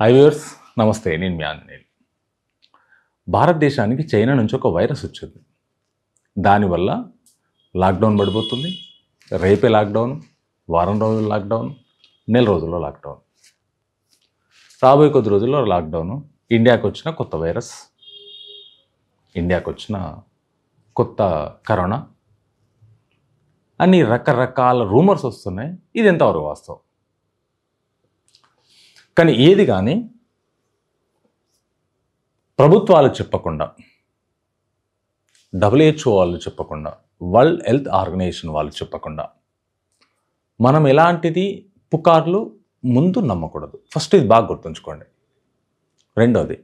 Hi viewers, నమస్తే. నేను మీ ఆంజనేయులు. భారతదేశానికి చైనా నుంచి ఒక వైరస్ వచ్చింది. దానివల్ల లాక్డౌన్ పడిపోతుంది. రేపే లాక్డౌన్, వారం రోజులు లాక్డౌన్, నెల రోజుల్లో లాక్డౌన్, రాబోయే కొద్ది రోజుల్లో లాక్డౌను. ఇండియాకి వచ్చిన కొత్త వైరస్, ఇండియాకి వచ్చిన కొత్త కరోనా అన్ని రకరకాల రూమర్స్ వస్తున్నాయి. ఇది ఎంతవరకు వాస్తవం? కానీ ఏది కానీ ప్రభుత్వాలు చెప్పకుండా, WHO వాళ్ళు చెప్పకుండా, వరల్డ్ హెల్త్ ఆర్గనైజేషన్ వాళ్ళు చెప్పకుండా మనం ఎలాంటిది పుకార్లు ముందు నమ్మకూడదు. ఫస్ట్ ఇది బాగా గుర్తుంచుకోండి. రెండోది,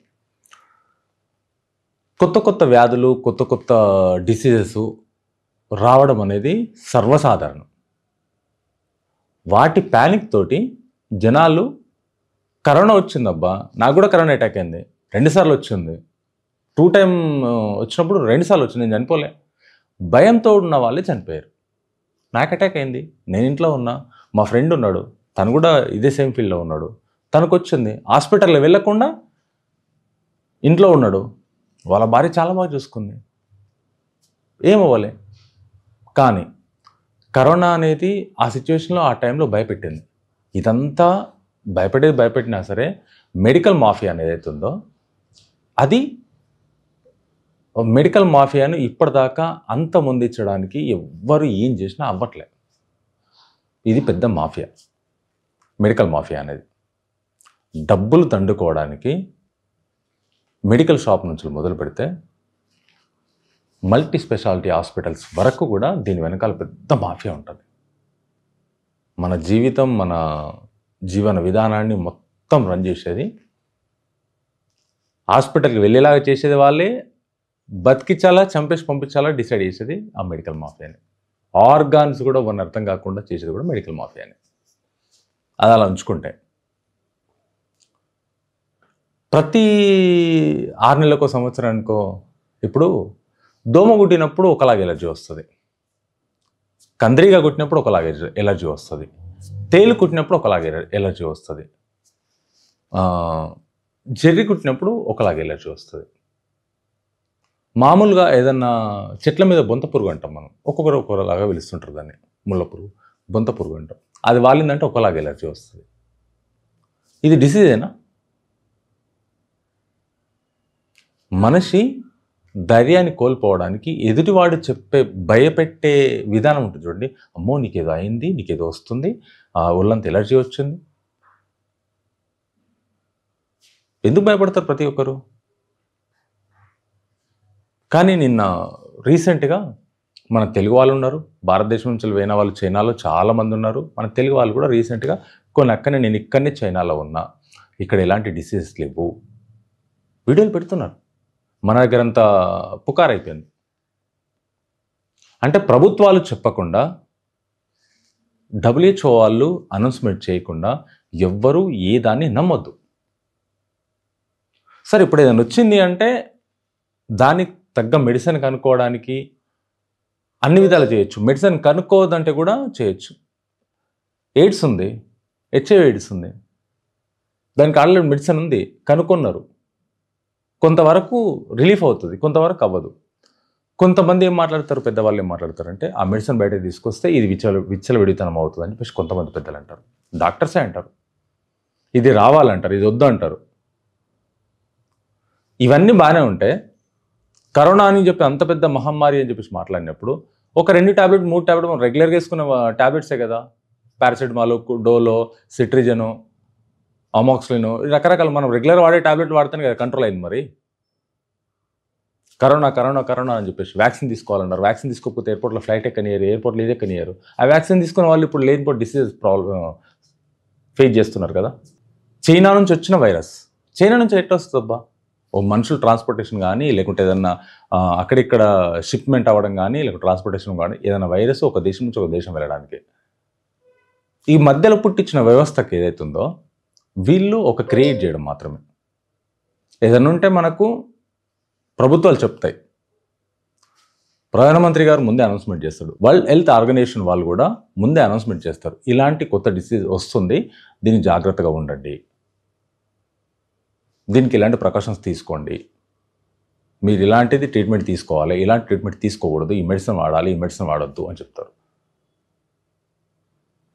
కొత్త కొత్త వ్యాధులు, కొత్త కొత్త డిసీజెస్ రావడం అనేది సర్వసాధారణం. వాటి ప్యానిక్ తోటి జనాలు కరోనా వచ్చిందబ్బా, నాకు కూడా కరోనా అటాక్ అయింది, 2 సార్లు వచ్చింది, 2 టైమ్ వచ్చినప్పుడు 2 సార్లు వచ్చింది, నేను చనిపోలే, భయంతో ఉన్న వాళ్ళే చనిపోయారు. నాకు అటాక్ అయింది, నేను ఇంట్లో ఉన్నా, మా ఫ్రెండ్ ఉన్నాడు, తను కూడా ఇదే సేమ్ ఫీల్డ్లో ఉన్నాడు, తనకు వచ్చింది, హాస్పిటల్లో వెళ్ళకుండా ఇంట్లో ఉన్నాడు, వాళ్ళ భార్య చాలా బాగా చూసుకుంది, ఏమవ్వలే. కానీ కరోనా అనేది ఆ సిచ్యువేషన్లో, ఆ టైంలో భయపెట్టింది. ఇదంతా భయపెట్టినా సరే మెడికల్ మాఫియా అనేది అవుతుందో, అది మెడికల్ మాఫియాను ఇప్పటిదాకా అంతమొందించడానికి ఎవ్వరు ఏం చేసినా అవ్వట్లేదు. ఇది పెద్ద మాఫియా, మెడికల్ మాఫియా అనేది. డబ్బులు దండుకోవడానికి మెడికల్ షాప్ నుంచి మొదలు పెడితే మల్టీ స్పెషాలిటీ హాస్పిటల్స్ వరకు కూడా దీని వెనకాల పెద్ద మాఫియా ఉంటుంది. మన జీవితం, మన జీవన విధానాన్ని మొత్తం రన్ చేసేది, హాస్పిటల్కి వెళ్ళేలాగా చేసేది వాళ్ళే, బతికించాలా చంపేసి పంపించాలా డిసైడ్ చేసేది ఆ మెడికల్ మాఫియాని. ఆర్గాన్స్ కూడా వన్ అర్థం కాకుండా చేసేది కూడా మెడికల్ మాఫియాని. అది అలా ఉంచుకుంటే ప్రతి 6 నెలలకో సంవత్సరానికో, ఇప్పుడు దోమ కుట్టినప్పుడు ఒకలాగా ఎలర్జీ వస్తుంది, కంద్రీగా కుట్టినప్పుడు ఒకలాగా ఎలర్జీ వస్తుంది, తేలు కుట్టినప్పుడు ఒకలాగా ఎలర్జీ వస్తుంది, జెర్రీ కుట్టినప్పుడు ఒకలాగా ఎలర్జీ వస్తుంది. మామూలుగా ఏదన్నా చెట్ల మీద బొంత పురుగు అంటాం మనం, ఒక్కొక్కలాగా పిలుస్తుంటారు దాన్ని, ముళ్ళ పురుగు, బొంత పురుగు అంటాం. అది వాలిందంటే ఒకలాగా ఎలర్జీ వస్తుంది. ఇది డిసీజేనా? మనిషి ధైర్యాన్ని కోల్పోవడానికి ఎదుటివాడు చెప్పే భయపెట్టే విధానం ఉంటుంది చూడండి. అమ్మో నీకేదో అయింది, నీకేదో వస్తుంది, ఒళ్ళంతా ఎలర్జీ వచ్చింది. ఎందుకు భయపడతారు ప్రతి ఒక్కరు? కానీ నిన్న రీసెంట్గా మన తెలుగు వాళ్ళు ఉన్నారు, భారతదేశం నుంచి పోయిన వాళ్ళు చైనాలో చాలామంది ఉన్నారు. మన తెలుగు వాళ్ళు కూడా రీసెంట్గా నేను ఇక్కడనే చైనాలో ఉన్నా, ఇక్కడ ఎలాంటి డిసీజెస్ లేవు, వీడియోలు పెడుతున్నారు. మన దగ్గర అంతా పుకారైపోయింది. అంటే ప్రభుత్వాలు చెప్పకుండా, WHO వాళ్ళు అనౌన్స్మెంట్ చేయకుండా ఎవ్వరూ ఏ దాన్ని నమ్మొద్దు. సరే, ఇప్పుడు ఏదైనా వచ్చింది అంటే దానికి తగ్గ మెడిసిన్ కనుక్కోవడానికి అన్ని విధాలు చేయొచ్చు. మెడిసిన్ కనుక్కోవద్దంటే కూడా చేయొచ్చు. ఎయిడ్స్ ఉంది, HIV ఎయిడ్స్ ఉంది, దానికి ఆల్రెడీ మెడిసిన్ ఉంది, కనుక్కున్నారు, కొంతవరకు రిలీఫ్ అవుతుంది, కొంతవరకు అవ్వదు. కొంతమంది ఏం మాట్లాడతారు, పెద్దవాళ్ళు ఏం మాట్లాడతారంటే ఆ మెడిసిన్ బయటకు తీసుకొస్తే ఇది విచ్చలవిడితనం అవుతుంది అని చెప్పేసి కొంతమంది పెద్దలు అంటారు, డాక్టర్సే అంటారు, ఇది రావాలంటారు, ఇది వద్దు అంటారు. ఇవన్నీ బాగానే ఉంటే కరోనా అని చెప్పి అంత పెద్ద మహమ్మారి అని చెప్పేసి మాట్లాడినప్పుడు ఒక 2 టాబ్లెట్ 3 టాబ్లెట్ మనం రెగ్యులర్గా వేసుకున్న టాబ్లెట్సే కదా, పారాసిటమాల్, డోలో, సిట్రిజను, అమాక్సిలిన్, రకరకాల మనం రెగ్యులర్ వాడే టాబ్లెట్లు వాడితేనే కదా కంట్రోల్ అయింది. మరి కరోనా కరోనా కరోనా అని చెప్పేసి వ్యాక్సిన్ తీసుకోవాలన్నారు, వ్యాక్సిన్ తీసుకోకపోతే ఎయిర్పోర్ట్లో ఫ్లైట్ ఎక్కనియరు, ఎయిర్పోర్ట్లో ఇది ఎక్కనియరు. ఆ వ్యాక్సిన్ తీసుకున్న వాళ్ళు ఇప్పుడు లేనిపోతే డిసీజ్ ఫేస్ చేస్తున్నారు కదా. చైనా నుంచి వచ్చిన వైరస్, చైనా నుంచి ఎట్లా వస్తుందబ్బా? ఓ మనుషులు ట్రాన్స్పోర్టేషన్ కానీ, లేకుంటే ఏదన్నా అక్కడిక్కడ షిప్మెంట్ అవ్వడం కానీ, లేకుంటే ట్రాన్స్పోర్టేషన్ కానీ, ఏదైనా వైరస్ ఒక దేశం నుంచి ఒక దేశం వెళ్ళడానికి ఈ మధ్యలో పుట్టించిన వ్యవస్థకి ఏదైతుందో వీళ్ళు ఒక క్రియేట్ చేయడం మాత్రమే. ఏదైనా ఉంటే మనకు ప్రభుత్వాలు చెప్తాయి, ప్రధానమంత్రి గారు ముందే అనౌన్స్మెంట్ చేస్తాడు, వరల్డ్ హెల్త్ ఆర్గనైజేషన్ వాళ్ళు కూడా ముందే అనౌన్స్మెంట్ చేస్తారు, ఇలాంటి కొత్త డిసీజ్ వస్తుంది, దీన్ని జాగ్రత్తగా ఉండండి. దీనికి ఇలాంటి ప్రికాషన్స్ తీసుకోండి, మీరు ఇలాంటిది ట్రీట్మెంట్ తీసుకోవాలి, ఇలాంటి ట్రీట్మెంట్ తీసుకోకూడదు, ఈ మెడిసిన్ వాడాలి, ఈ మెడిసిన్ వాడొద్దు అని చెప్తారు.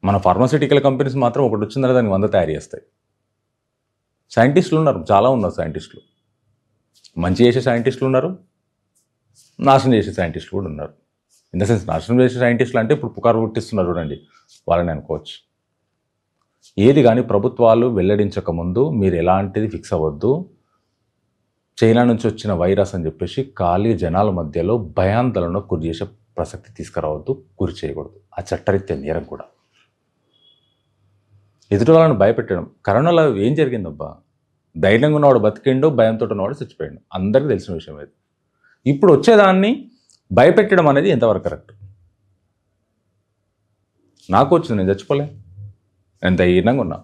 మన ఫార్మాసిటికల్ కంపెనీస్ మాత్రం ఒకటి వచ్చిందని దానికి 100 తయారు చేస్తాయి. సైంటిస్టులు ఉన్నారు, చాలా ఉన్నారు సైంటిస్టులు. మంచి చేసే సైంటిస్టులు ఉన్నారు, నాశనం చేసే సైంటిస్టులు కూడా ఉన్నారు. ఇన్ ద సెన్స్ నాశనం చేసే సైంటిస్టులు అంటే ఇప్పుడు పుకారు పుట్టిస్తున్నారు చూడండి, వాళ్ళని అనుకోవచ్చు. ఏది కానీ ప్రభుత్వాలు వెల్లడించకముందు మీరు ఎలాంటిది ఫిక్స్ అవ్వద్దు. చైనా నుంచి వచ్చిన వైరస్ అని చెప్పేసి ఖాళీ జనాల మధ్యలో భయాందోళనకు గురి చేసే ప్రసక్తి తీసుకురావద్దు, గురి చేయకూడదు. ఆ చట్టరీత్యా నేరం కూడా. ఎదుటి వాళ్ళని భయపెట్టడం. కరోనాలో ఏం జరిగిందబ్బా? ధైర్యంగా ఉన్నవాడు బతికిండు, భయంతో ఉన్నవాడు చచ్చిపోయాడు. అందరికీ తెలిసిన విషయం అది. ఇప్పుడు వచ్చేదాన్ని భయపెట్టడం అనేది ఎంతవరకు కరెక్ట్? నాకు వచ్చింది, నేను చచ్చిపోలే, నేను ధైర్యంగా ఉన్నా.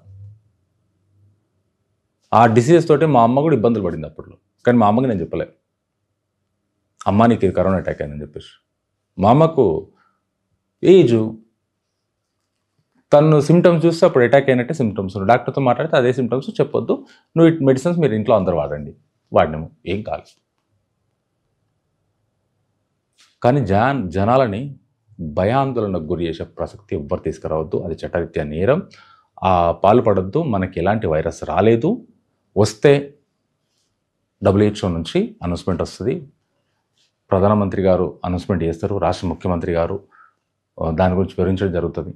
ఆ డిసీజెస్ తోటి మా అమ్మ కూడా ఇబ్బందులు పడింది అప్పట్లో. కానీ మా అమ్మకి నేను చెప్పలే, అమ్మ నీకు ఇది కరోనా అటాక్ అయిందని చెప్పేసి. మా అమ్మకు ఏజు, తను సిమ్టమ్స్ చూస్తే అప్పుడు అటాక్ అయినట్టే సిమ్టమ్స్. డాక్టర్తో మాట్లాడితే అదే సిమ్టమ్స్, చెప్పొద్దు, నువ్వు మెడిసిన్స్ మీరు ఇంట్లో అందరు వాడండి. వాడినాము, ఏం కాదు. కానీ జనాలని భయాందోళనకు గురి చేసే ప్రసక్తి ఎవ్వరు తీసుకురావద్దు. అది చట్టరీత్యా నేరం. పాల్పడద్దు. మనకి ఎలాంటి వైరస్ రాలేదు. వస్తే WHO నుంచి అనౌన్స్మెంట్ వస్తుంది, ప్రధానమంత్రి గారు అనౌన్స్మెంట్ చేస్తారు, రాష్ట్ర ముఖ్యమంత్రి గారు దాని గురించి వివరించడం జరుగుతుంది.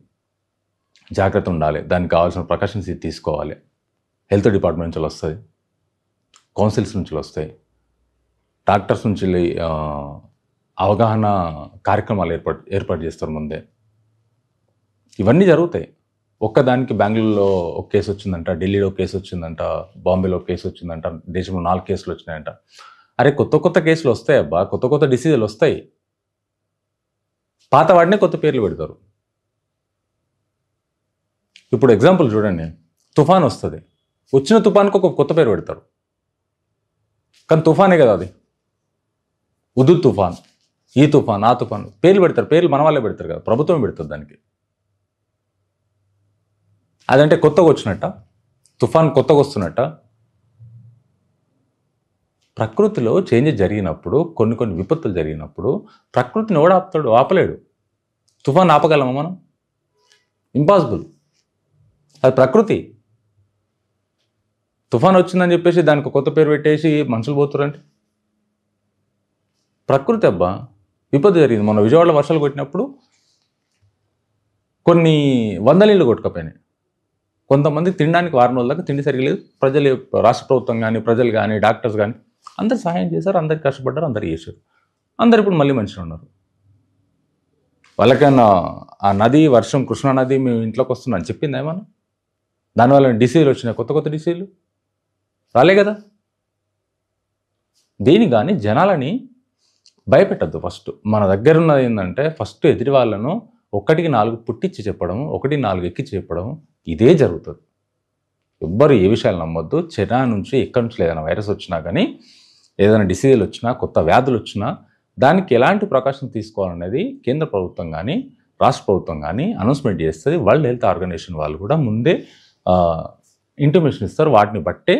జాగ్రత్త ఉండాలి, దానికి కావాల్సిన ప్రికాషన్స్ తీసుకోవాలి. హెల్త్ డిపార్ట్మెంట్ నుంచి వస్తుంది, కౌన్సిల్స్ నుంచి వస్తాయి, డాక్టర్స్ నుంచి అవగాహన కార్యక్రమాలు ఏర్పాటు చేస్తారు ముందే. ఇవన్నీ జరుగుతాయి. ఒక్కదానికి బెంగళూరులో ఒక కేసు వచ్చిందంట, ఢిల్లీలో కేసు వచ్చిందంట, బాంబేలో కేసు వచ్చిందంట, దేశంలో 4 కేసులు వచ్చినాయంట. అరే కొత్త కేసులు వస్తాయి అబ్బా, కొత్త డిసీజులు వస్తాయి. పాత వాడినే కొత్త పేర్లు పెడతారు. ఇప్పుడు ఎగ్జాంపుల్ చూడండి, తుఫాన్ వస్తుంది, వచ్చిన తుఫాన్కి ఒక కొత్త పేరు పెడతారు. కానీ తుఫానే కదా అది. ఉదు తుఫాన్, ఈ తుఫాన్, ఆ తుఫాన్ పేర్లు పెడతారు. పేర్లు మన వాళ్ళే పెడతారు కదా, ప్రభుత్వం పెడుతుంది దానికి. అదంటే కొత్తగా వచ్చినట్ట, తుఫాన్ కొత్తగా వస్తున్నట్ట. ప్రకృతిలో చేంజెస్ జరిగినప్పుడు, కొన్ని విపత్తులు జరిగినప్పుడు ప్రకృతిని ఎవడు ఆపుతాడు? ఆపలేడు. తుఫాన్ ఆపగలమా మనం? ఇంపాసిబుల్. అది ప్రకృతి. తుఫాన్ వచ్చిందని చెప్పేసి దానికి కొత్త పేరు పెట్టేసి మనుషులు పోతురంటే ప్రకృతి అబ్బా. విపత్తు జరిగింది. మన విజయవాడలో వర్షాలు కొట్టినప్పుడు కొన్ని 100 ఇళ్ళు కొట్టుకపోయినాయి. కొంతమంది తినడానికి వారం రోజుల దాకా తిండి సరిగా లేదు. ప్రజలు, రాష్ట్ర ప్రభుత్వం కానీ, ప్రజలు కానీ, డాక్టర్స్ కానీ అందరు సహాయం చేశారు, అందరికి కష్టపడ్డారు, అందరు చేశారు. అందరు ఇప్పుడు మళ్ళీ మంచిగా ఉన్నారు. వాళ్ళకైనా ఆ నది, వర్షం, కృష్ణా నది మేము ఇంట్లోకి వస్తున్నాను చెప్పింది ఏమన్నా? దానివల్ల డిసీజులు వచ్చినాయి, కొత్త డిసీజులు రాలే కదా. దేని కానీ జనాలని భయపెట్టద్దు. ఫస్ట్ మన దగ్గర ఉన్నది ఏంటంటే, ఫస్ట్ ఎదుటి వాళ్ళను 1కి 4 పుట్టించి చెప్పడం, 1కి 4 ఎక్కించి చెప్పడం, ఇదే జరుగుతుంది. ఎవ్వరు ఏ విషయాలు నమ్మొద్దు. చైనా నుంచి, ఎక్కడి నుంచి ఏదైనా వైరస్ వచ్చినా కానీ, ఏదైనా డిసీజులు వచ్చినా, కొత్త వ్యాధులు వచ్చినా దానికి ఎలాంటి ప్రికాషన్ తీసుకోవాలనేది కేంద్ర ప్రభుత్వం కానీ, రాష్ట్ర ప్రభుత్వం కానీ అనౌన్స్మెంట్ చేస్తుంది. వరల్డ్ హెల్త్ ఆర్గనైజేషన్ వాళ్ళు కూడా ముందే ఇంటిమేషన్ ఇస్తారు. వాటిని బట్టే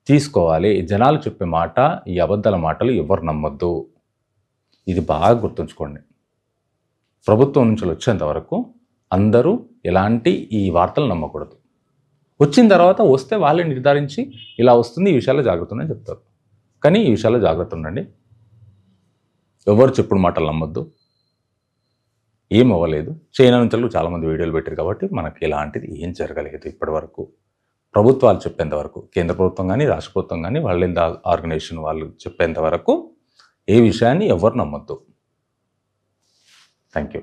తీసుకోవాలి. జనాలు చెప్పే మాట, ఈ అబద్ధాల మాటలు ఎవరు నమ్మొద్దు. ఇది బాగా గుర్తుంచుకోండి. ప్రభుత్వం నుంచి వచ్చేంత వరకు అందరూ ఎలాంటి ఈ వార్తలు నమ్మకూడదు. వచ్చిన తర్వాత వస్తే వాళ్ళే నిర్ధారించి ఇలా వస్తుంది, ఈ విషయాల్లో జాగ్రత్త ఉండని చెప్తారు. కానీ ఈ విషయాల్లో జాగ్రత్త ఉండండి. ఎవరు చెప్పుడు మాటలు నమ్మొద్దు. ఏం అవ్వలేదు. చైనా నుంచి చాలామంది వీడియోలు పెట్టారు కాబట్టి మనకి ఎలాంటిది ఏం జరగలేదు ఇప్పటివరకు. ప్రభుత్వాలు చెప్పేంత వరకు, కేంద్ర ప్రభుత్వం కానీ, రాష్ట్ర ప్రభుత్వం కానీ, వరల్డ్ హెల్త్ ఆర్గనైజేషన్ వాళ్ళు చెప్పేంత వరకు ఏ విషయాన్ని ఎవరు నమ్మొద్దు. Thank you.